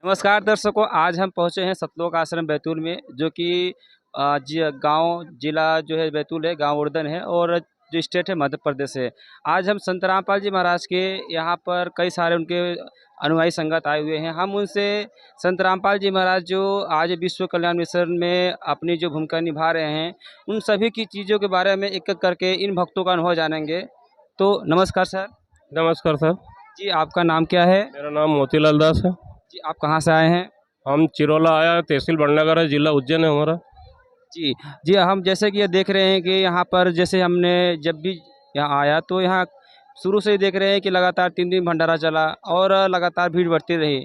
नमस्कार दर्शकों, आज हम पहुँचे हैं सतलोक आश्रम बैतूल में, जो कि गांव जिला जो है बैतूल है, गांव उर्दन है और जो स्टेट है मध्य प्रदेश है। आज हम संत रामपाल जी महाराज के यहाँ पर कई सारे उनके अनुयायी संगत आए हुए हैं। हम उनसे संत रामपाल जी महाराज जो आज विश्व कल्याण मिशन में अपनी जो भूमिका निभा रहे हैं, उन सभी की चीज़ों के बारे में एक एक करके इन भक्तों का अनुभव जानेंगे। तो नमस्कार सर। नमस्कार सर। जी, आपका नाम क्या है? मेरा नाम मोतीलाल दास है। जी, आप कहाँ से आए हैं? हम चिरोला आया, तहसील बड़नगर है, जिला उज्जैन है हमारा। जी, जी, हम जैसे कि ये देख रहे हैं कि यहाँ पर जैसे हमने जब भी यहाँ आया तो यहाँ शुरू से ही देख रहे हैं कि लगातार 3 दिन भंडारा चला और लगातार भीड़ बढ़ती रही।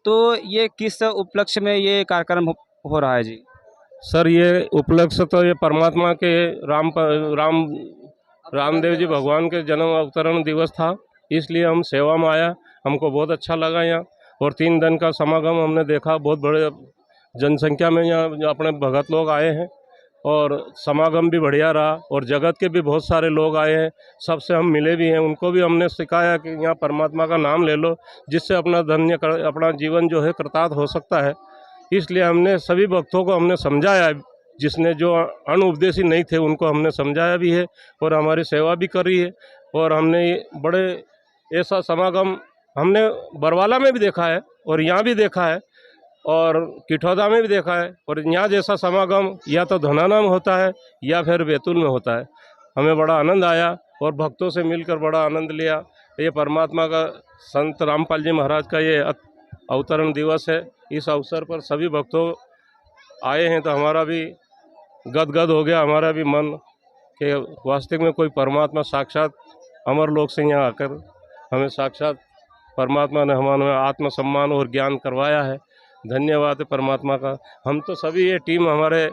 तो ये किस उपलक्ष्य में ये कार्यक्रम हो रहा है जी? सर ये उपलक्ष्य तो ये परमात्मा के राम रामदेव जी भगवान के जन्म अवतरण दिवस था, इसलिए हम सेवा में आया। हमको बहुत अच्छा लगा यहाँ, और 3 दिन का समागम हमने देखा। बहुत बड़े जनसंख्या में यहाँ अपने भगत लोग आए हैं, और समागम भी बढ़िया रहा, और जगत के भी बहुत सारे लोग आए हैं। सबसे हम मिले भी हैं, उनको भी हमने सिखाया कि यहाँ परमात्मा का नाम ले लो, जिससे अपना जीवन जो है कृतार्थ हो सकता है। इसलिए हमने सभी भक्तों को हमने समझाया, जिसने जो अणुपदेशी नहीं थे उनको हमने समझाया भी है, और हमारी सेवा भी करी है। और हमने बड़े ऐसा समागम हमने बरवाला में भी देखा है, और यहाँ भी देखा है, और किठौदा में भी देखा है। और यहाँ जैसा समागम या तो धनाना में होता है या फिर बैतूल में होता है। हमें बड़ा आनंद आया, और भक्तों से मिलकर बड़ा आनंद लिया। ये परमात्मा का, संत रामपाल जी महाराज का ये अवतरण दिवस है। इस अवसर पर सभी भक्तों आए हैं, तो हमारा भी गदगद हो गया, हमारा भी मन कि वास्तविक में कोई परमात्मा साक्षात अमरलोक से यहाँ आकर हमें साक्षात परमात्मा ने हमें आत्मसम्मान और ज्ञान करवाया है। धन्यवाद है परमात्मा का। हम तो सभी, ये टीम हमारे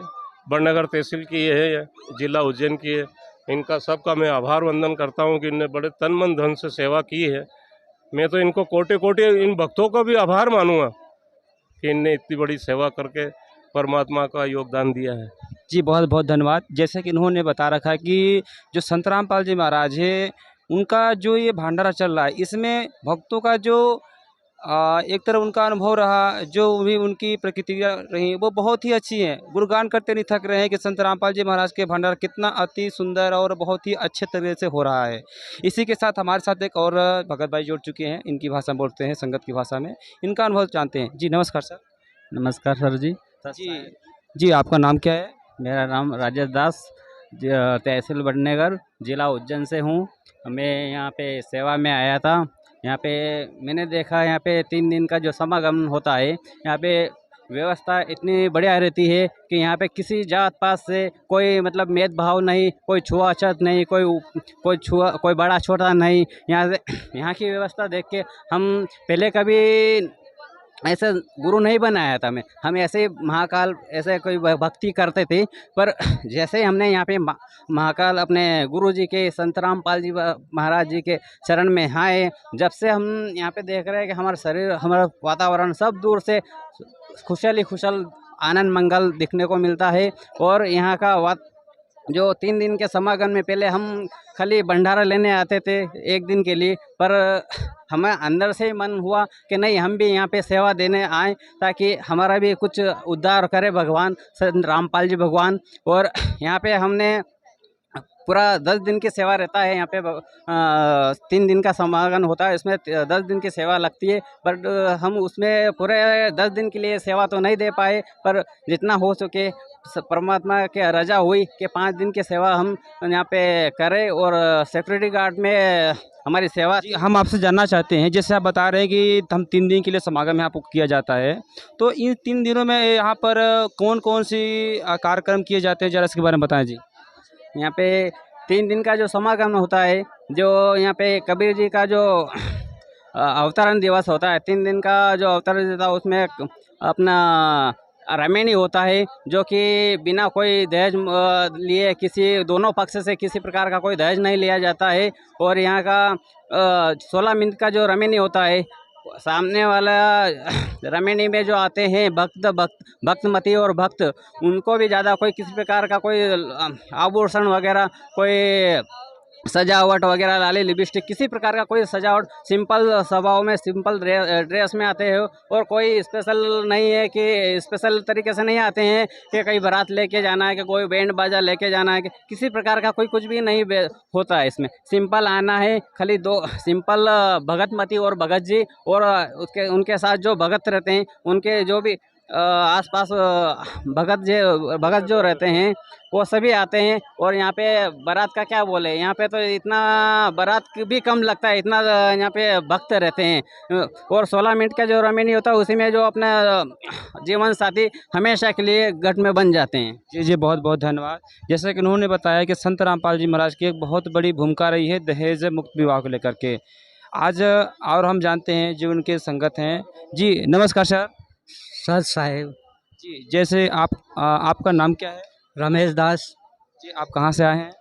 बड़नगर तहसील की है, जिला उज्जैन की है, इनका सबका मैं आभार वंदन करता हूँ कि इनने बड़े तन मन धन से सेवा की है। मैं तो इनको कोटि कोटि इन भक्तों का भी आभार मानूंगा कि इनने इतनी बड़ी सेवा करके परमात्मा का योगदान दिया है। जी, बहुत बहुत धन्यवाद। जैसे कि इन्होंने बता रखा है कि जो संत रामपाल जी महाराज है, उनका जो ये भंडारा चल रहा है, इसमें भक्तों का जो एक तरह उनका अनुभव रहा, जो भी उनकी प्रतिक्रिया रही, वो बहुत ही अच्छी हैं। गुणगान करते नहीं थक रहे हैं कि संत रामपाल जी महाराज के भंडारा कितना अति सुंदर और बहुत ही अच्छे तरीके से हो रहा है। इसी के साथ हमारे साथ एक और भगत भाई जुड़ चुके हैं, इनकी भाषा बोलते हैं, संगत की भाषा में। इनका अनुभव जानते हैं। जी, नमस्कार सर। नमस्कार सर जी। जी, जी, आपका नाम क्या है? मेरा नाम राजेश दास, तहसील बड़नगर, जिला उज्जैन से हूँ। मैं यहाँ पे सेवा में आया था। यहाँ पे मैंने देखा, यहाँ पे 3 दिन का जो समागम होता है, यहाँ पे व्यवस्था इतनी बढ़िया रहती है कि यहाँ पे किसी जात पात से कोई मतलब भेदभाव नहीं, कोई छुआछूत नहीं, कोई बड़ा छोटा नहीं। यहाँ की व्यवस्था देख के हम पहले कभी ऐसे गुरु नहीं बनाया था हम ऐसे ही महाकाल ऐसे कोई भक्ति करते थे। पर जैसे ही हमने यहाँ पे महाकाल अपने गुरु जी के संत रामपाल जी महाराज जी के शरण में आए, जब से हम यहाँ पे देख रहे हैं कि हमारा शरीर, हमारा वातावरण सब दूर से खुशल आनंद मंगल दिखने को मिलता है। और यहाँ का जो 3 दिन के समागम में पहले हम खाली भंडारा लेने आते थे 1 दिन के लिए, पर हमें अंदर से ही मन हुआ कि नहीं, हम भी यहाँ पे सेवा देने आए, ताकि हमारा भी कुछ उद्धार करे भगवान संत रामपाल जी भगवान। और यहाँ पे हमने पूरा 10 दिन की सेवा रहता है। यहाँ पे 3 दिन का समागम होता है, इसमें 10 दिन की सेवा लगती है। पर हम उसमें पूरे 10 दिन के लिए सेवा तो नहीं दे पाए, पर जितना हो सके परमात्मा के रजा हुई कि 5 दिन की सेवा हम यहाँ पे करें। और सिक्योरिटी गार्ड में हमारी सेवा। जी, हम आपसे जानना चाहते हैं, जैसे आप बता रहे हैं कि हम 3 दिन के लिए समागम यहाँ पर किया जाता है, तो इन 3 दिनों में यहाँ पर कौन-कौन सी कार्यक्रम किए जाते हैं, ज़रा इसके बारे में बताएँ जी। यहाँ पे 3 दिन का जो समागम होता है, जो यहाँ पे कबीर जी का जो अवतरण दिवस होता है, 3 दिन का जो अवतरण दिवस था, उसमें अपना रामेणी होता है, जो कि बिना कोई दहेज लिए, किसी दोनों पक्ष से किसी प्रकार का कोई दहेज नहीं लिया जाता है। और यहाँ का 16 मिनट का जो रामेणी होता है, सामने वाला रामेणी में जो आते हैं भक्तमती और भक्त, उनको भी ज़्यादा कोई किसी प्रकार का कोई आभूषण वगैरह कोई सजावट वगैरह डाली, लिपस्टिक, किसी प्रकार का कोई सजावट, सिंपल सभाओं में सिंपल ड्रेस में आते हैं और कोई स्पेशल नहीं है कि स्पेशल तरीके से नहीं आते हैं कि कहीं बारात लेके जाना है कि कोई बैंड बाजा लेके जाना है कि किसी प्रकार का कोई कुछ भी नहीं होता है इसमें। सिंपल आना है, खाली दो सिंपल भगतमती और भगत जी और उसके उनके साथ जो भगत रहते हैं उनके जो भी आसपास भगत जो रहते हैं वो सभी आते हैं। और यहाँ पे बारात का क्या बोले, यहाँ पे तो इतना बारात भी कम लगता है, इतना यहाँ पे भक्त रहते हैं। और 16 मिनट का जो रमेनी होता है उसी में जो अपना जीवन साथी हमेशा के लिए गठ में बन जाते हैं। जी जी, बहुत बहुत धन्यवाद। जैसे कि उन्होंने बताया कि संत रामपाल जी महाराज की एक बहुत बड़ी भूमिका रही है दहेज मुक्त विवाह को लेकर के। आज और हम जानते हैं जो उनके संगत हैं। जी नमस्कार सर। सर साहेब जी, जैसे आपका नाम क्या है? रमेश दास। जी, आप कहाँ से आए हैं?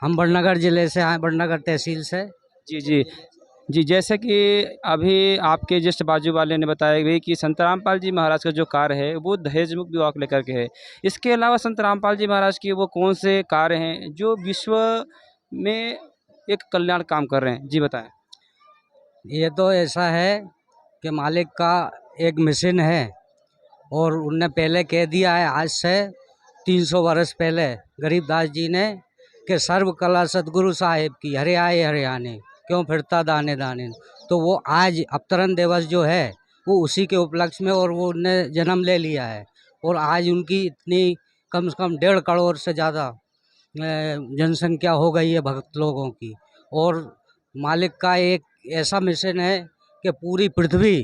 हम बड़नगर ज़िले से आए, बड़नगर तहसील से। जी जी जी, जैसे कि अभी आपके जस्ट बाजू वाले ने बताया भी कि संत रामपाल जी महाराज का जो कार्य है वो दहेज मुक्त विवाह को लेकर के है। इसके अलावा संत रामपाल जी महाराज के वो कौन से कार्य हैं जो विश्व में एक कल्याण काम कर रहे हैं? जी बताएं। ये तो ऐसा है कि मालिक का एक मिशन है और उनने पहले कह दिया है आज से 300 वर्ष पहले गरीबदास जी ने कि सर्व कला सदगुरु साहिब की, हरे आए हरे आने, क्यों फिरता दाने दाने। तो वो आज अवतरण दिवस जो है वो उसी के उपलक्ष्य में, और वो उनने जन्म ले लिया है। और आज उनकी इतनी कम से कम 1.5 करोड़ से ज़्यादा जनसंख्या हो गई है भक्त लोगों की। और मालिक का एक ऐसा मिशन है कि पूरी पृथ्वी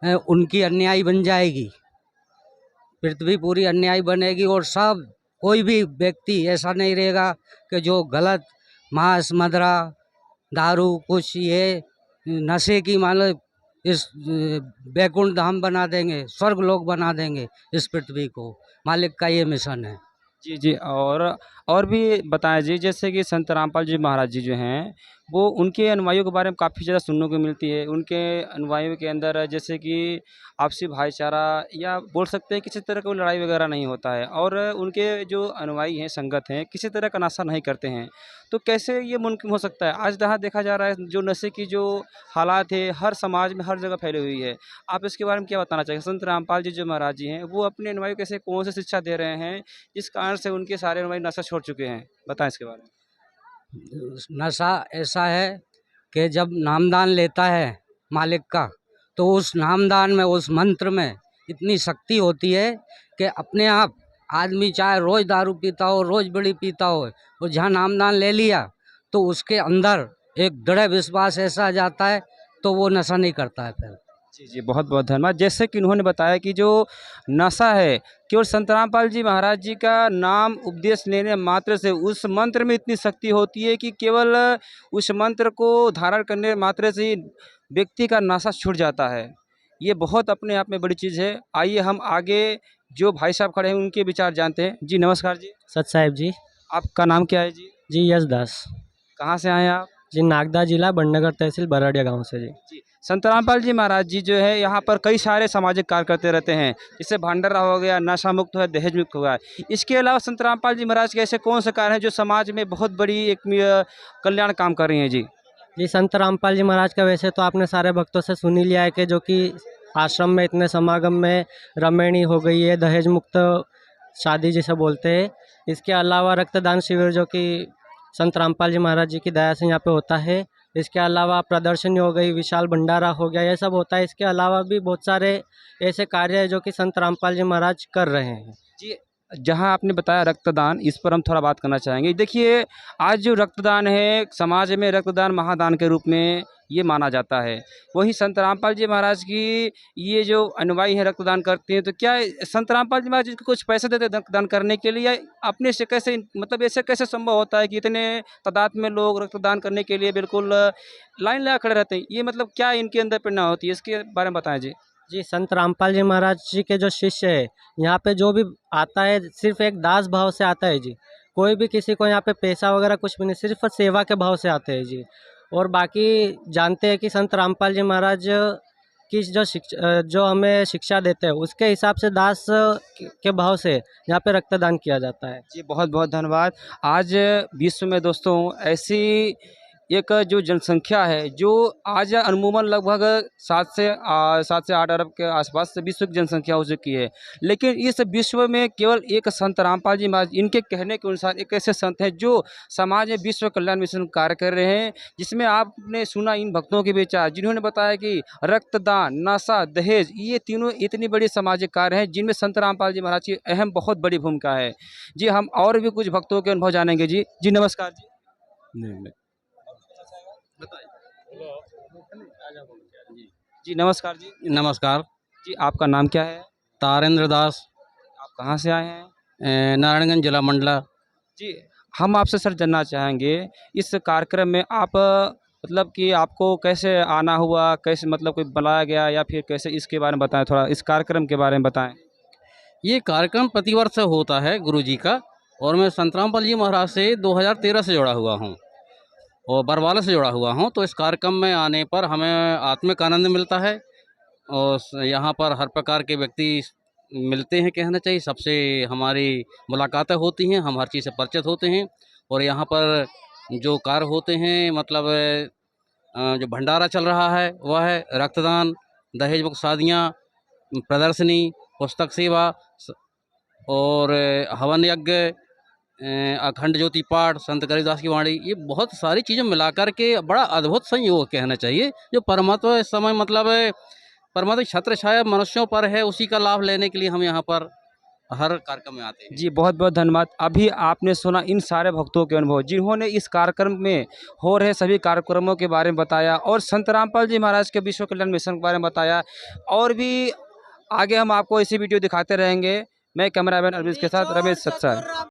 उनकी अन्यायी बन जाएगी, पृथ्वी पूरी अन्यायी बनेगी। और सब कोई भी व्यक्ति ऐसा नहीं रहेगा कि जो गलत मांस मदरा दारू कुछ ये नशे की मान लो इस बैकुंठ धाम बना देंगे, स्वर्ग लोक बना देंगे इस पृथ्वी को। मालिक का ये मिशन है। जी जी, और भी बताएं जी। जैसे कि संत रामपाल जी महाराज जी जो हैं वो उनके अनुयायियों के बारे में काफ़ी ज़्यादा सुनने को मिलती है। उनके अनुयायियों के अंदर जैसे कि आपसी भाईचारा या बोल सकते हैं किसी तरह का कोई लड़ाई वगैरह नहीं होता है, और उनके जो अनुयायी हैं संगत हैं किसी तरह का नशा नहीं करते हैं। तो कैसे ये मुमकिन हो सकता है? आज जहाँ देखा जा रहा है जो नशे की जो हालात है हर समाज में हर जगह फैली हुई है। आप इसके बारे में क्या बताना चाहिए? संत रामपाल जी जो महाराज जी हैं वो अपने अनुयायियों को कैसे कौन सी शिक्षा दे रहे हैं जिस कारण से उनके सारे अनुयायी नशा छोड़ चुके हैं? बताएं इसके बारे में। नशा ऐसा है कि जब नामदान लेता है मालिक का, तो उस नामदान में, उस मंत्र में इतनी शक्ति होती है कि अपने आप आदमी चाहे रोज़ दारू पीता हो, रोज़ बीड़ी पीता हो, और जहाँ नामदान ले लिया तो उसके अंदर एक दृढ़ विश्वास ऐसा आ जाता है तो वो नशा नहीं करता है फिर। जी जी, बहुत बहुत धन्यवाद। जैसे कि उन्होंने बताया कि जो नशा है केवल संत रामपाल जी महाराज जी का नाम उपदेश लेने मात्र से उस मंत्र में इतनी शक्ति होती है कि केवल उस मंत्र को धारण करने मात्र से ही व्यक्ति का नशा छूट जाता है। ये बहुत अपने आप में बड़ी चीज़ है। आइए हम आगे जो भाई साहब खड़े हैं उनके विचार जानते हैं। जी नमस्कार जी। सत साहेब जी। आपका नाम क्या है जी? जी यश दास। कहाँ से आए हैं आप? जी नागदा जिला बड़नगर तहसील बराड़िया गांव से जी। जी, संत रामपाल जी महाराज जी जो है यहाँ पर कई सारे सामाजिक कार्य करते रहते हैं, जैसे भंडारा हो गया, नशा मुक्त है, दहेज मुक्त हुआ है। इसके अलावा संत रामपाल जी महाराज के ऐसे कौन से कार्य हैं जो समाज में बहुत बड़ी एक कल्याण काम कर रही हैं? जी जी संत रामपाल जी महाराज का वैसे तो आपने सारे भक्तों से सुन ही लिया है कि जो कि आश्रम में इतने समागम में रमेणी हो गई है, दहेज मुक्त शादी जिसे बोलते हैं। इसके अलावा रक्तदान शिविर जो कि संत रामपाल जी महाराज जी की दया से यहाँ पे होता है। इसके अलावा प्रदर्शनी हो गई, विशाल भंडारा हो गया, ये सब होता है। इसके अलावा भी बहुत सारे ऐसे कार्य हैं जो कि संत रामपाल जी महाराज कर रहे हैं। जी, जहाँ आपने बताया रक्तदान, इस पर हम थोड़ा बात करना चाहेंगे। देखिए आज जो रक्तदान है समाज में रक्तदान महादान के रूप में ये माना जाता है। वहीं संत रामपाल जी महाराज की ये जो अनुयायी हैं रक्तदान करते हैं, तो क्या संत रामपाल जी महाराज जी को कुछ पैसे देते हैं रक्तदान करने के लिए, या अपने से कैसे, मतलब ऐसे कैसे संभव होता है कि इतने तादाद में लोग रक्तदान करने के लिए बिल्कुल लाइन लगा खड़े रहते हैं? ये मतलब क्या इनके अंदर प्रेरणा होती है, इसके बारे में बताएं जी। जी संत रामपाल जी महाराज जी के जो शिष्य है यहाँ पे जो भी आता है सिर्फ एक दास भाव से आता है जी। कोई भी किसी को यहाँ पे पैसा वगैरह कुछ भी नहीं, सिर्फ सेवा के भाव से आते हैं जी। और बाकी जानते हैं कि संत रामपाल जी महाराज की जो हमें शिक्षा देते हैं उसके हिसाब से दास के भाव से यहाँ पे रक्तदान किया जाता है। जी बहुत बहुत धन्यवाद। आज विश्व में दोस्तों ऐसी एक जो जनसंख्या है जो आज अमूमन लगभग 7 से 8 अरब के आसपास से विश्व की जनसंख्या हो चुकी है, लेकिन इस विश्व में केवल एक संत रामपाल जी महाराज, इनके कहने के अनुसार एक ऐसे संत हैं जो समाज में विश्व कल्याण मिशन कार्य कर रहे हैं, जिसमें आपने सुना इन भक्तों के विचार, जिन्होंने बताया कि रक्तदान, नशा, दहेज, ये तीनों इतनी बड़ी सामाजिक कार्य हैं जिनमें संत रामपाल जी महाराज की अहम बहुत बड़ी भूमिका है। जी हम और भी कुछ भक्तों के अनुभव जानेंगे। जी नमस्कार जी। जी नमस्कार जी। नमस्कार। जी आपका नाम क्या है? तारेंद्र दास, आप कहाँ से आए हैं? नारायणगंज जिला मंडला। जी हम आपसे सर जानना चाहेंगे इस कार्यक्रम में आप मतलब कि आपको कैसे आना हुआ, कैसे मतलब कोई बुलाया गया या फिर कैसे, इसके बारे में बताएं, थोड़ा इस कार्यक्रम के बारे में बताएं। ये कार्यक्रम प्रतिवर्ष होता है गुरुजी का, और मैं संत रामपाल जी महाराज से 2013 से जुड़ा हुआ हूँ और बरवाला से जुड़ा हुआ हूँ। तो इस कार्यक्रम में आने पर हमें आत्मिक आनंद मिलता है और यहाँ पर हर प्रकार के व्यक्ति मिलते हैं, कहना चाहिए। सबसे हमारी मुलाकातें होती हैं, हम हर चीज़ से परिचित होते हैं। और यहाँ पर जो कार्य होते हैं, मतलब जो भंडारा चल रहा है वह है रक्तदान, दहेज मुक्त शादियाँ, प्रदर्शनी, पुस्तक सेवा और हवन यज्ञ, अखंड ज्योति पाठ, संत गरीबदास की वाणी, ये बहुत सारी चीज़ें मिलाकर के बड़ा अद्भुत संयोग कहना चाहिए, जो परमात्मा इस समय मतलब परमात्मा छत्र छाया मनुष्यों पर है, उसी का लाभ लेने के लिए हम यहाँ पर हर कार्यक्रम में आते हैं। जी बहुत बहुत धन्यवाद। अभी आपने सुना इन सारे भक्तों के अनुभव, जिन्होंने इस कार्यक्रम में हो रहे सभी कार्यक्रमों के बारे में बताया और संत रामपाल जी महाराज के विश्व कल्याण मिशन के बारे में बताया। और भी आगे हम आपको ऐसी वीडियो दिखाते रहेंगे। मैं कैमरामैन अरविंद के साथ रमेश सत्सर।